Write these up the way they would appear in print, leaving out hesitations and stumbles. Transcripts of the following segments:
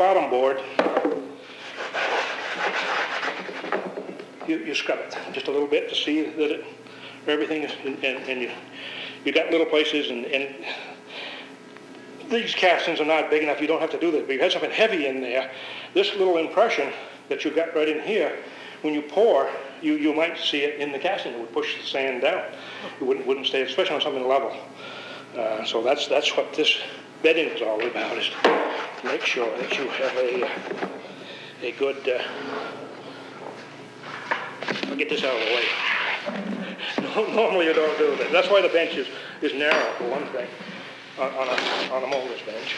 Bottom board, you scrub it just a little bit to see that everything is, and you got little places, and these castings are not big enough, you don't have to do this, but you had something heavy in there. This little impression that you got right in here, when you pour, you might see it in the casting. It would push the sand down. It wouldn't stay, especially on something level. So that's what this bedding is all about, is to make sure that you have a good, I'll get this out of the way. Normally you don't do that. That's why the bench is narrow, for one thing, on a molder's bench.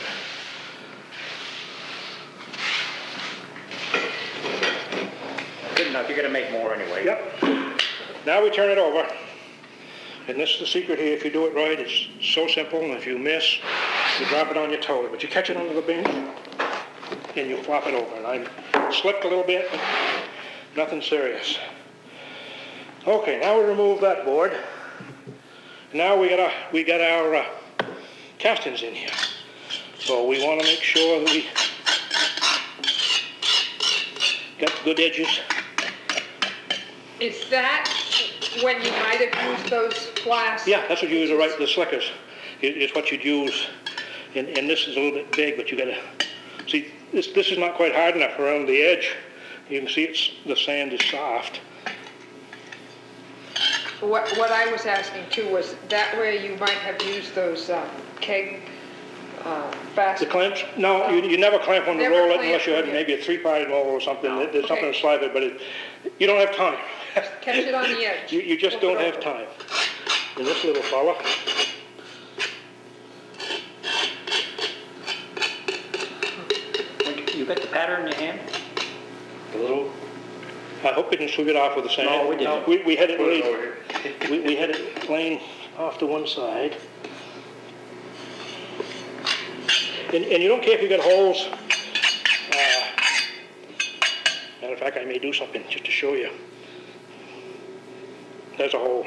Good enough, you're going to make more anyway. Yep. Now we turn it over. And this is the secret here. If you do it right, it's so simple. And if you miss, you drop it on your toe. But you catch it under the bench, and you flop it over. And I slipped a little bit, but nothing serious. Okay, now we remove that board. Now we got our castings in here. So we want to make sure that we got good edges. Is that when you might have used those flasks? Yeah, that's what you use to write the slickers. It's what you'd use. And this is a little bit big, but you got to see, this is not quite hard enough around the edge. You can see the sand is soft. What I was asking too was that way you might have used those keg fast. The clamps? No, you never clamp one to Never roll it clamp, unless you had yeah. maybe a three-parted roll or something. No, There's something okay. to slide it, but you don't have time. Catch it on the edge. You just Flip don't it have over. time. And this little fella, You got the pattern in your hand? a little. I hope we didn't sweep it off with the sand. No, we didn't. We had it Put it laid. over here. We had it laying off to one side. And you don't care if you got holes. Matter of fact, I may do something just to show you. There's a hole.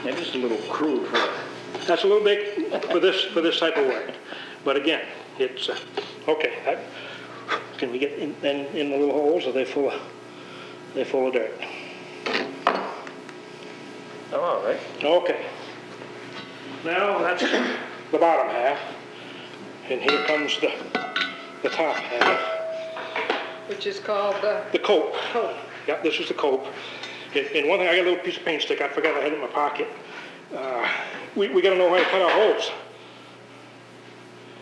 That is a little crude for it. That's a little big for this type of work. But again, it's okay. Can we get in the little holes? Are they full of dirt? Oh, all right. Okay. Now that's the bottom half, and here comes the top half. Which is called The cope. coat. Yeah, this is the cope. And one thing, I got a little piece of paint stick. I forgot I had it in my pocket. We got to know how to cut our holes.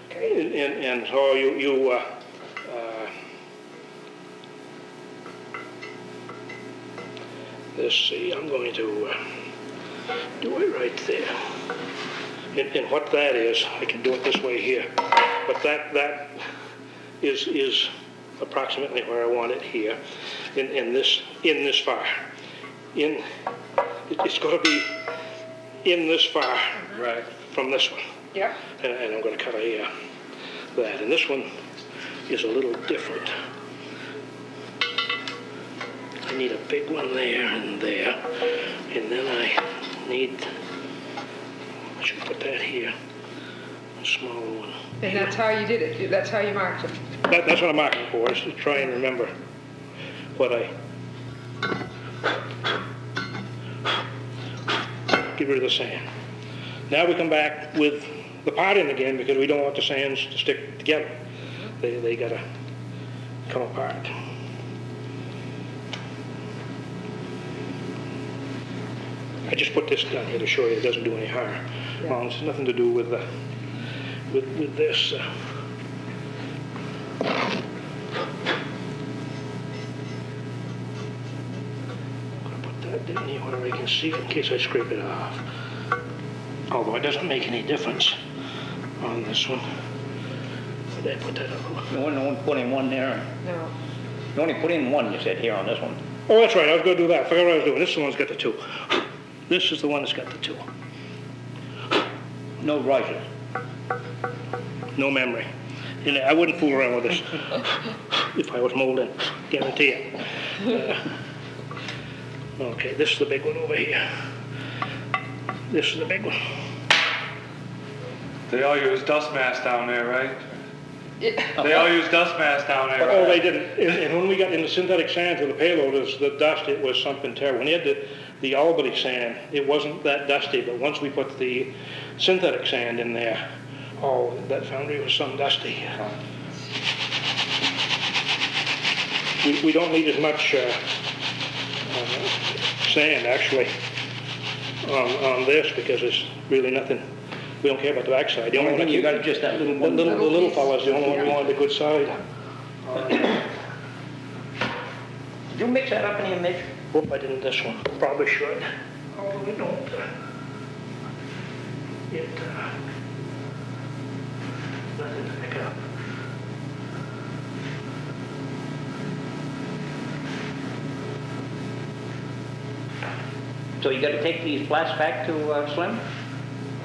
Okay. And so you let's see, I'm going to do it right there. And what that is, I can do it this way here. But that is approximately where I want it here. In this far. It's going to be in this far Right. from this one. Yep. And I'm going to cut that. And this one is a little different. I need a big one there and there. And then I need, I should put that here, a small one. And that's how you did it. That's how you marked it. That's what I'm marking for, is to try and remember what I, get rid of the sand. Now we come back with the potting again, because we don't want the sands to stick together. They gotta come apart. I just put this down here to show you it doesn't do any harm. Yeah. Well, it's nothing to do with this. Put that down here where I can see it in case I scrape it off. Although it doesn't make any difference on this one. But I put that up. You only put in one there. No. You only put in one, you said, here on this one. Oh, that's right. I was going to do that. I forgot what I was doing. This is the one that's got the two. This is the one that's got the two. No risers. No memory. I wouldn't fool around with this. if I was molding, guarantee it. Okay, this is the big one over here. This is the big one. They all use dust masks down there, right? Yeah. They all use dust masks down there, Oh, right? they didn't. And when we got into synthetic sand for the payloaders, the dust, it was something terrible. When you had the Albany sand, it wasn't that dusty, but once we put the synthetic sand in there, oh, that foundry was some dusty. We don't need as much sand, actually, on this, because there's really nothing. We don't care about the backside. The only one You got just that little the one. little fella's the only one we want on the good side. Did you mix that up in your Midge? Hope I didn't this one. Probably should. Although we don't. Nothing to pick up. So you got to take these flats back to Slim?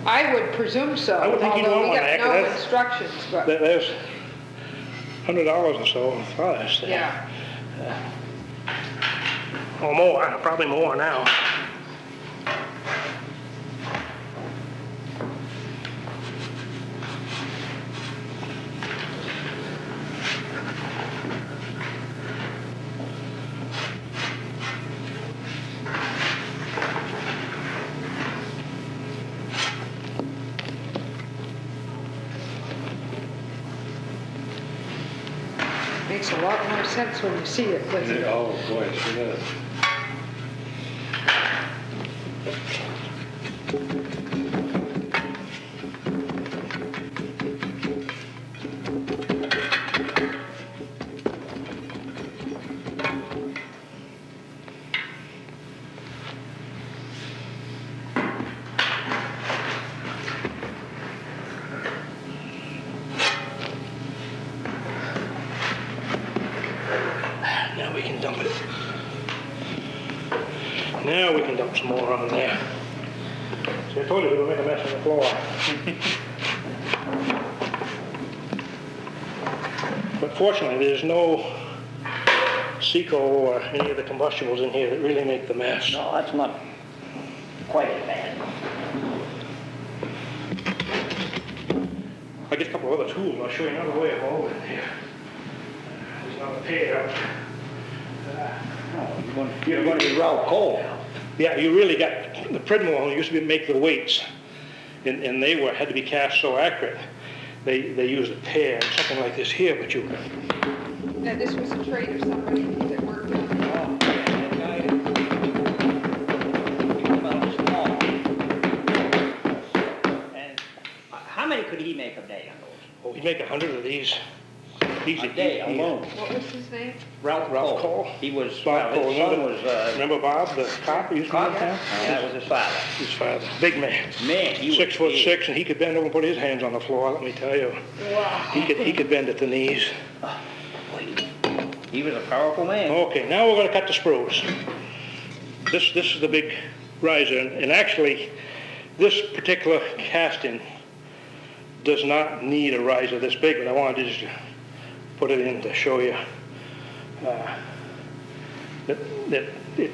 I would presume so, I would think you'd although want we one, got Mac, no that's- instructions, but, There's $100 or so in flies there. yeah. Or more, probably more now. Makes a lot more sense when you see it, doesn't it? Oh, boy, it sure does. Now we can dump it. Now we can dump some more on there. See, I told you we were going to make a mess on the floor. But fortunately, there's no Seco or any of the combustibles in here that really make the mess. No, that's not quite as bad. I get a couple of other tools. I'll show you another way of holding here. There's another pair. You're going to be raw coal. Yeah, you really got the Pridmore used to make the weights, and they had to be cast so accurate. They used a pair, something like this here, but you. Now, this was a trade of somebody that worked on it. And how many could he make a day on those? Oh, he'd make 100 of these. Easy. A day alone. What was his name? Ralph Cole. He was, Bob Cole. his son was, Remember Bob, the cop who used to live there? that was his father. His father. Big man. Man, he was 6'6", and he could bend over and put his hands on the floor, let me tell you. Wow. He could bend at the knees. He was a powerful man. Okay, now we're going to cut the sprues. This is the big riser, and actually, this particular casting does not need a riser this big, but I wanted to just put it in to show you that it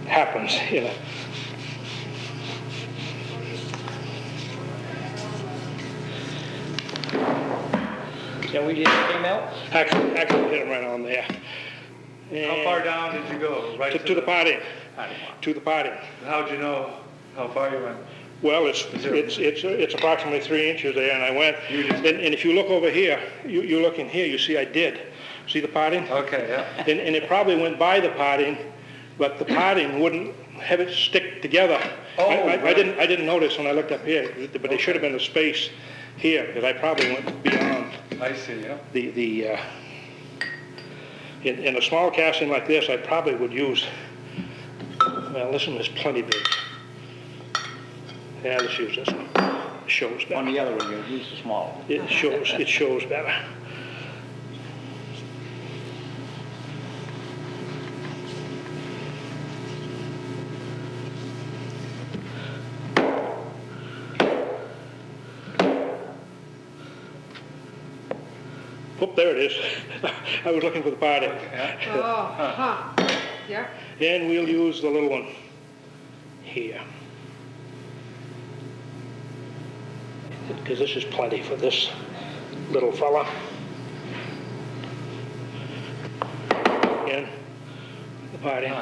happens, you know. So we just came out? Actually hit him right on there. How far down did you go? Right To the potting. To the potting. How'd you know how far you went? Well, it's approximately 3 inches there, and I went. And if you look over here, you look in here, you see I did. See the potting? Okay, yeah. And it probably went by the potting, but the potting wouldn't have it stick together. Oh, I right. didn't notice when I looked up here, but there should have been a space here, because I probably went beyond I see, yeah. in a small casting like this, I probably would use, well, this one is plenty big. Yeah, let's use this one. It shows better. On the other one, you used the small one. It shows better. Oh, there it is. I was looking for the part in. Yeah. Oh, huh, yeah. And we'll use the little one here. Because this is plenty for this little fella. And the part in.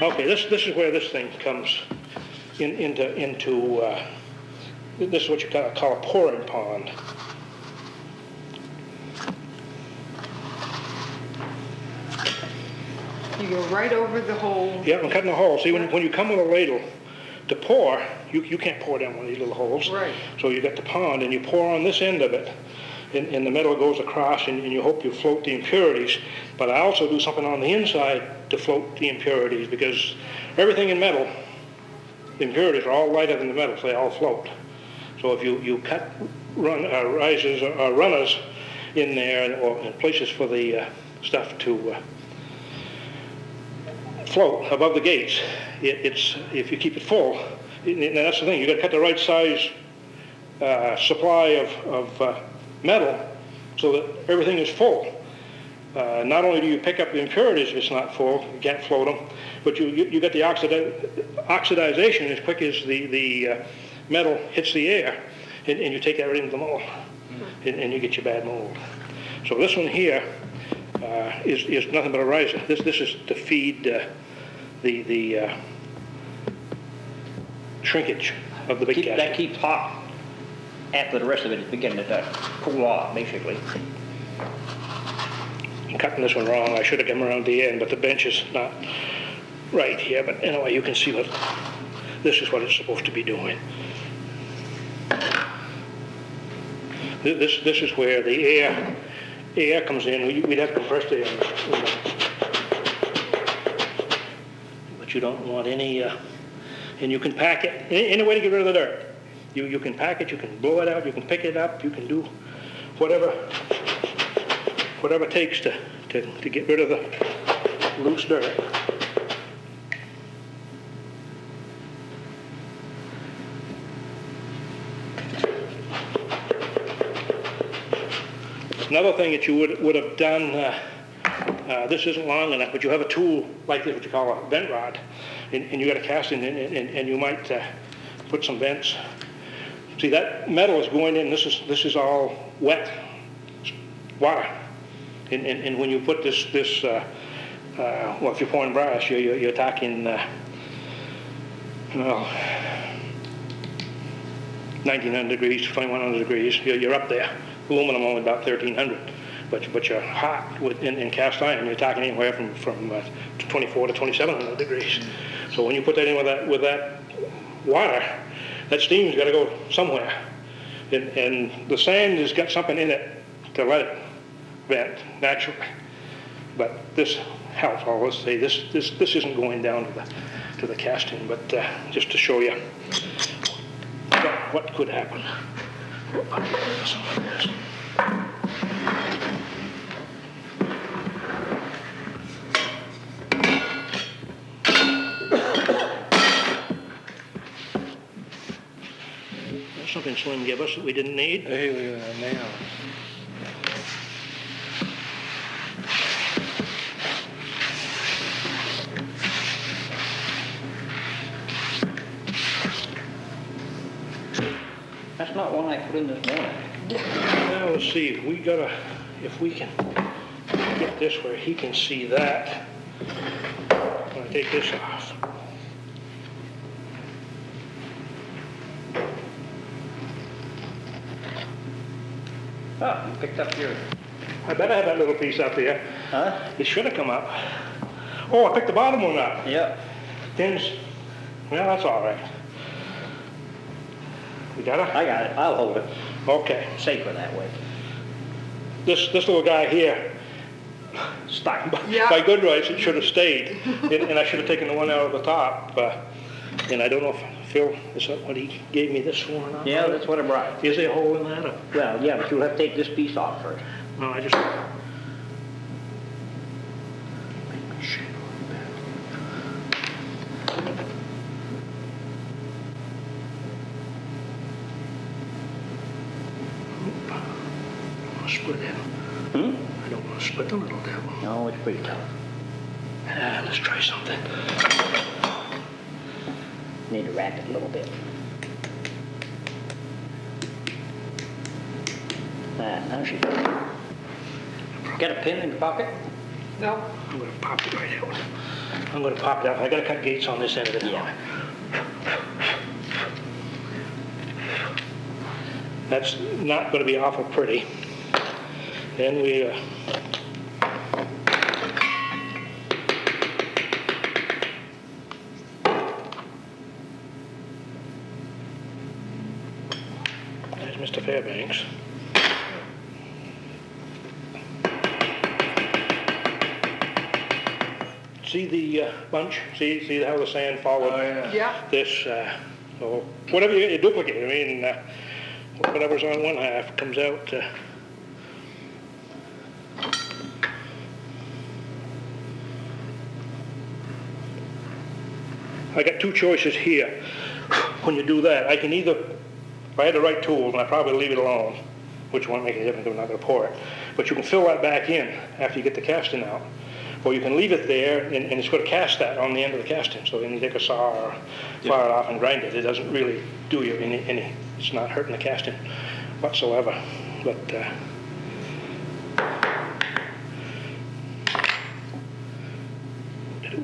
Okay, this is where this thing comes into this is what you call a pouring pond. You go right over the hole. Yeah, I'm cutting a hole. See, when you come with a ladle to pour, you can't pour down one of these little holes. Right. So you got the pond, and you pour on this end of it, and the metal goes across, and you hope you float the impurities. But I also do something on the inside to float the impurities, because everything in metal, the impurities are all lighter than the metal, so they all float. So if you cut risers or runners in there, or in places for the stuff to float above the gates, it's if you keep it full, and that's the thing, you got to cut the right size supply of metal so that everything is full. Not only do you pick up the impurities if it's not full, you can't float them, but you get the oxidization as quick as the metal hits the air, and you take that right into the mold, and you get your bad mold. So this one here is nothing but a riser. This is to feed the shrinkage of the big casting. That keeps hot after the rest of it is beginning to cool off, basically. I'm cutting this one wrong. I should have come around the end, but the bench is not right here. But anyway, you can see what this is what it's supposed to be doing. This is where the air comes in. We'd have compressed air in this. But you don't want any, and you can pack it, any way to get rid of the dirt. You can pack it, you can blow it out, you can pick it up, you can do whatever it takes to get rid of the loose dirt. Another thing that you would have done, this isn't long enough, but you have a tool like this, what you call a vent rod, and you got a casting in, and you might put some vents. See, that metal is going in. This is all wet water, and when you put this well, if you're pouring brass, you're talking 1900 degrees, 2100 degrees. You're up there. Aluminum only about 1300, but you're hot in cast iron. You're talking anywhere from 24 to 2700 degrees. So when you put that in with that water, that steam's got to go somewhere, and the sand has got something in it to let it vent naturally. But this helps. I'll say this isn't going down to the casting, but just to show you what could happen. Something Slim gave us that we didn't need. Hey, look at that nail. That's not one I put in this morning. Now let's see if we can get this where he can see that. I'm going to take this off. Oh, you picked up your... I bet I have that little piece up here. Huh? It should have come up. Oh, I picked the bottom one up. Yep. Pins. Well, that's all right. You got it? I got it. I'll hold it. Okay. Safer that way. This little guy here, Stuck. Yeah. by good rights, it should have stayed, and I should have taken the one out of the top. And I don't know if Phil, is that what he gave me this for? Or not? Yeah, that's what I brought. Is there a hole in that? Or? Well, yeah, but you'll have to take this piece off first. No, I just. Split in. split a little bit. No, it's pretty tough. Let's try something. Need to wrap it a little bit. Now she got a pin in your pocket? No? I'm going to pop it right out. I'm going to pop it out. I got to cut gates on this end of it. Yeah. That's not going to be awful pretty. Then we there's Mr. Fairbanks. See the bunch? See how the sand followed Oh, yeah. Yeah? this? So whatever you duplicate, I mean, whatever's on one half comes out. I got two choices here. When you do that, I can either, if I had the right tools, and I'd probably leave it alone, which won't make any difference because I'm not going to pour it, but you can fill that back in after you get the casting out. Or you can leave it there, and it's going to cast that on the end of the casting. So then you take a saw or fire it off and grind it. It doesn't really do you any, it's not hurting the casting whatsoever. But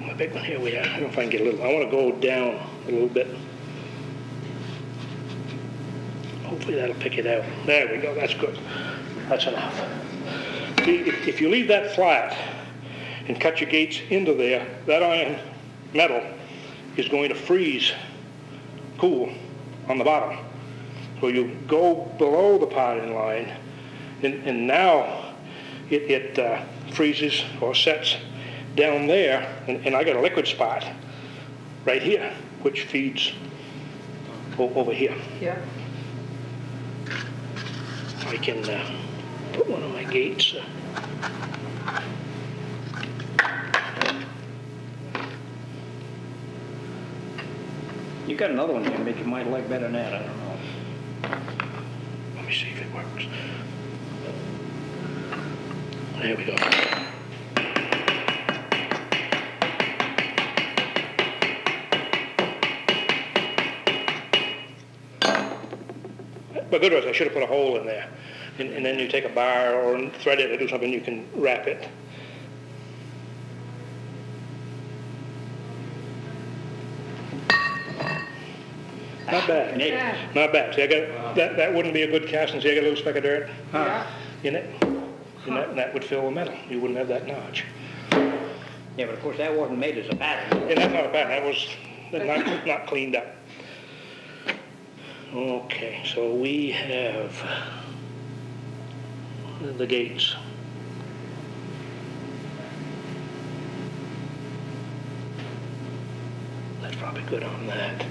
my big one here, I don't know if I can get a little, I want to go down a little bit. Hopefully that'll pick it out. There we go, that's good. That's enough. See, if you leave that flat and cut your gates into there, that iron metal is going to freeze cool on the bottom. So you go below the potting line, and now it freezes or sets down there, and I got a liquid spot right here, which feeds over here. Yeah. I can put one of my gates. You got another one here, Midge, you might like better than that, I don't know. Let me see if it works. There we go. But good was I should have put a hole in there. And then you take a bar or thread it or do something, you can wrap it. Not bad. Yeah. Not bad. See, I got that wouldn't be a good casting. See, I got a little speck of dirt Yeah. in it, and that would fill the metal. You wouldn't have that notch. Yeah, but of course that wasn't made as a pattern. And that's not a pattern. That was not cleaned up. Okay, so we have the gates. That's probably good on that.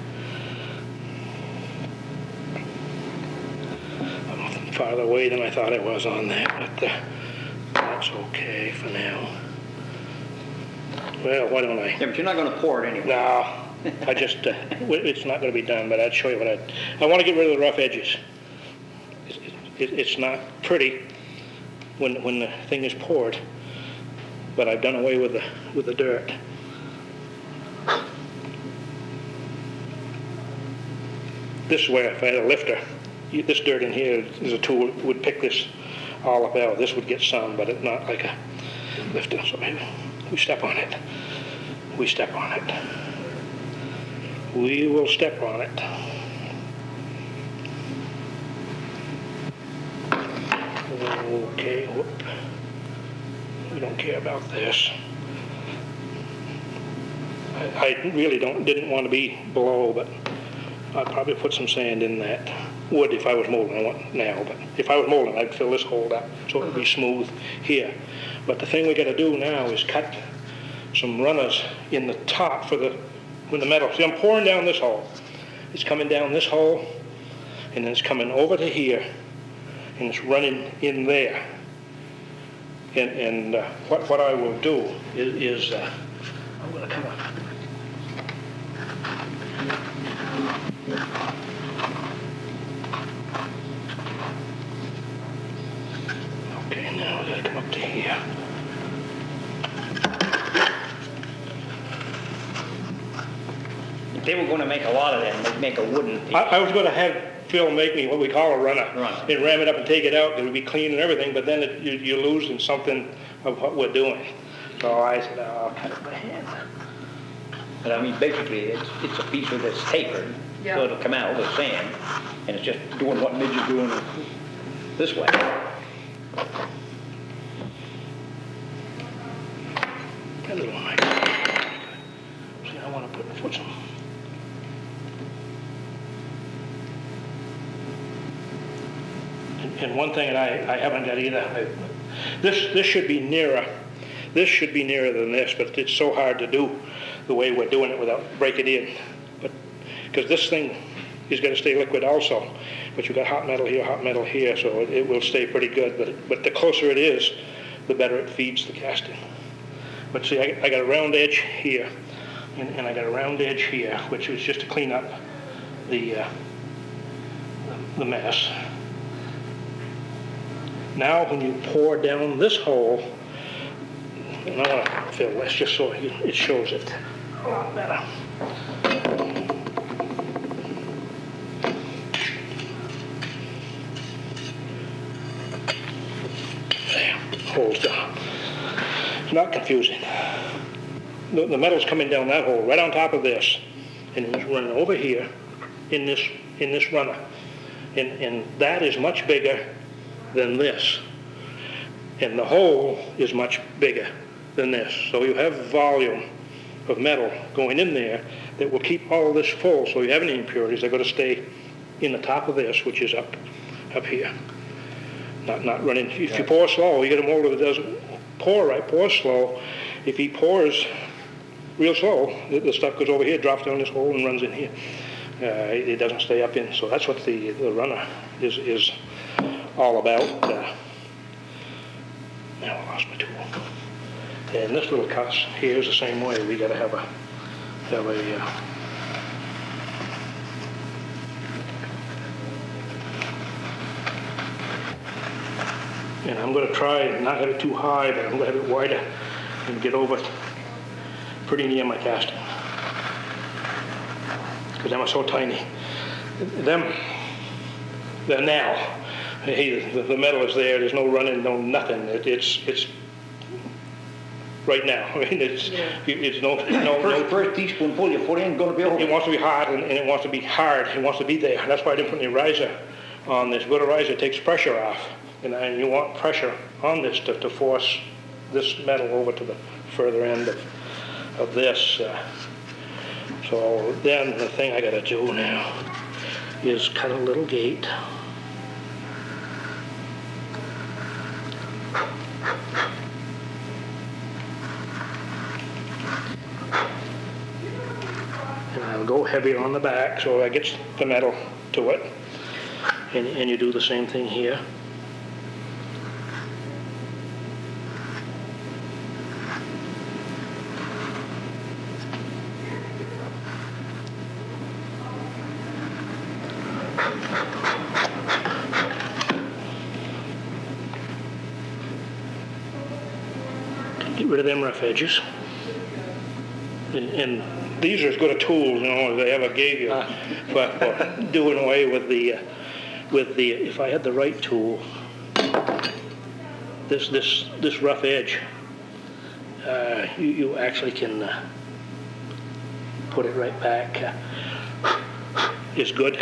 I'm farther away than I thought it was on that, but that's okay for now. Well, why don't I? Yeah, but you're not going to pour it anyway. No, I just, it's not going to be done, but I'd show you what I want to get rid of the rough edges. It's not pretty when the thing is poured, but I've done away with the dirt. This is where if I had a lifter, this dirt in here is a tool would pick this all up out. This would get some, but it's not like a lifter. So we step on it. We step on it. We will step on it. Okay, whoop. We don't care about this. I really didn't want to be below, but I'd probably put some sand in that. Would if I was molding. I want now, but if I was molding, I'd fill this hole up so it would be smooth here. But the thing we got to do now is cut some runners in the top for the metal. See, I'm pouring down this hole. It's coming down this hole, and then it's coming over to here, and it's running in there. And what I will do is I'm going to come up. Okay, now I got to come up to here. They were gonna make a lot of them, they'd make a wooden piece. I was gonna have Phil make me what we call a runner. Runner. And ram it up and take it out, it would be clean and everything, but then you're losing something of what we're doing. So I said, oh, I'll cut it by hand. But I mean, basically, it's a piece that's tapered, Yeah. so it'll come out with sand, and it's just doing what Midge is doing this way. A little high. See, I want to put some. And one thing that I haven't got either, this should be nearer. This should be nearer than this, but it's so hard to do the way we're doing it without breaking it in. But because this thing is going to stay liquid also, but you've got hot metal here, so it will stay pretty good. But the closer it is, the better it feeds the casting. But see, I got a round edge here, and I got a round edge here, which is just to clean up the mess. Now, when you pour down this hole, and I want to fill this just so it shows it a lot better. There, hole's done. It's not confusing. The metal's coming down that hole, right on top of this, and it's running over here in this runner, and that is much bigger than this, and the hole is much bigger than this. So you have volume of metal going in there that will keep all of this full. So you have any impurities, they're going to stay in the top of this, which is up here. Not running. If you pour slow, you get a molder that doesn't pour right, pour slow. If he pours real slow, the stuff goes over here, drops down this hole, and runs in here. It doesn't stay up in. So that's what the runner is all about. Now I lost my tool. And this little cuss here is the same way. We got to have a and I'm going to try and not have it too high, but I'm going to have it wider and get over pretty near my casting. Because them are so tiny. They're now. Hey, the metal is there. There's no running, no nothing. It's right now. I mean, it's no. First teaspoonful you put in going to be over. It wants to be hot and it wants to be hard. It wants to be there. That's why I didn't put any riser on this. Good riser takes pressure off, and you want pressure on this to force this metal over to the further end of this. So then the thing I got to do now is cut a little gate. And I'll go heavier on the back so I get the metal to it. And you do the same thing here. Get rid of them rough edges. And these are as good a tool, as they ever gave you for doing away with the if I had the right tool, this rough edge, you actually can put it right back. Is good.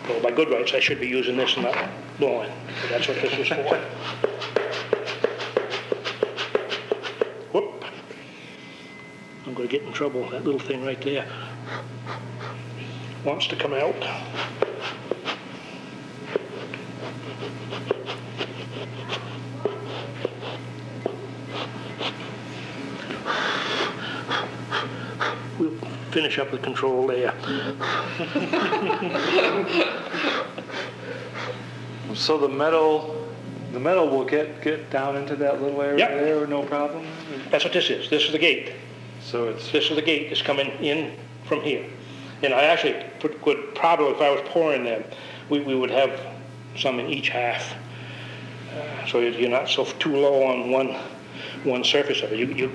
Well, by good rights, I should be using this and not blowing. But that's what this is for. Whoop. I'm going to get in trouble. That little thing right there wants to come out. We'll finish up the control there. So the metal will get down into that little area there, no problem? That's what this is. This is the gate. So it's... This is the gate that's coming in from here. And I actually would probably, if I was pouring them, we would have some in each half. So you're not so too low on one surface of it. You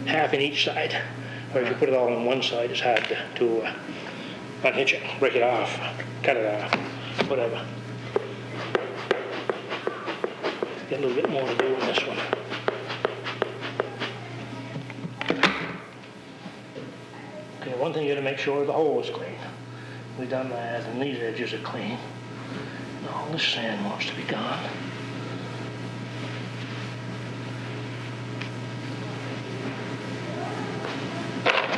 half in each side Or if you put it all on one side, it's hard to unhitch it, break it off, cut it off, whatever. Got a little bit more to do in this one. Okay, one thing you gotta make sure the hole is clean. We've done that, and these edges are clean. And all this sand wants to be gone.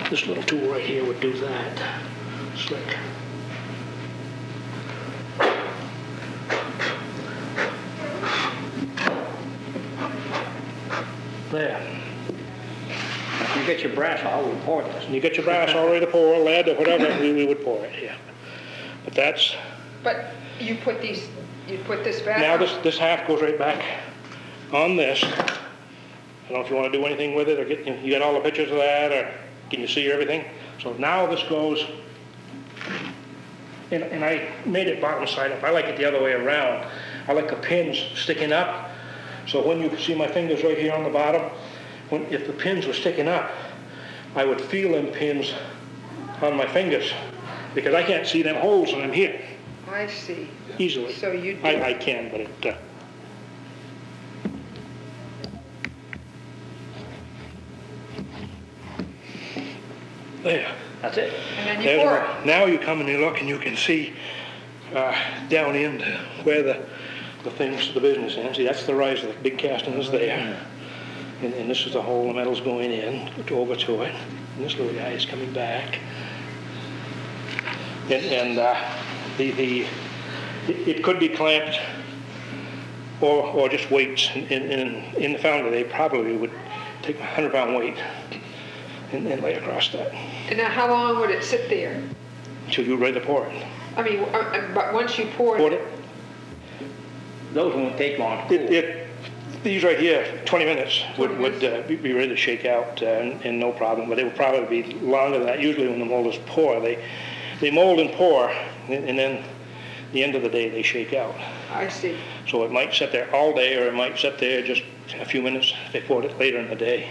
This little tool right here would do that. Slick. There. If you get your brass all, we'll pour this. And you get your brass all ready to pour, lead or whatever, we would pour it, yeah. But that's, But you put this back? now this half goes right back on this. I don't know if you want to do anything with it, or you got all the pictures of that, or can you see everything? So now this goes, and I made it bottom side up. I like it the other way around. I like the pins sticking up. So when you see my fingers right here on the bottom, if the pins were sticking up, I would feel them pins on my fingers, because I can't see them holes in them here I see. easily. So you do. I can, but it, there. That's it. And then you There's pour where- it. Now you come and you look and you can see down into where the things, the business ends. See, that's the rise of the big casting is there. And this is the hole the metal's going in, over to it. And this little guy is coming back. And it could be clamped or just weights. In the foundry, they probably would take a 100-pound weight and lay across that And now how long would it sit there? until you're ready to pour it. I mean, but once you pour Poured it, it. Those won't take long to cool. These right here, 20 minutes would 20 be ready to shake out and no problem, but it would probably be longer than that. Usually when the molders pour, they mold and pour, and then at the end of the day they shake out. I see. So it might sit there all day, or it might sit there just a few minutes. If they poured it later in the day,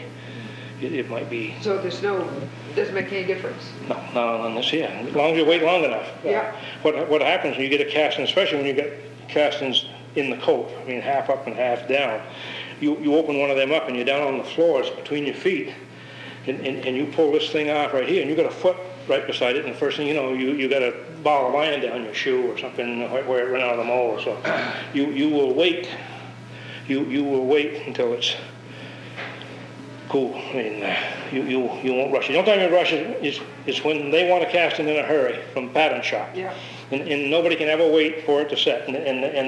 it might be, So doesn't make any difference. no, not on this here, as long as you wait long enough. Yeah. What happens when you get a casting, especially when you get castings in the cope, I mean half up and half down, you open one of them up and you're down on the floor, it's between your feet, and you pull this thing off right here, and you got a foot right beside it, and the first thing you know, you got a ball of iron down your shoe or something where it ran out of the mold. So you will wait. You will wait until it's cool. I mean, you won't rush it. The only time you rush it is when they want to cast it in a hurry from pattern shop. Yeah. And nobody can ever wait for it to set. And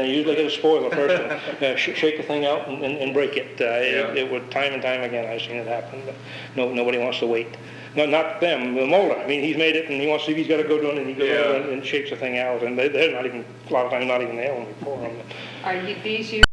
they usually get a spoiler first and shake the thing out and break it. It would time and time again. I've seen it happen. But nobody wants to wait. No, not them, the molder. I mean, he's made it and he wants to see if he's got to go down, and he goes over and shakes the thing out. And they're not even, a lot of times, not even there when we pour them. Are these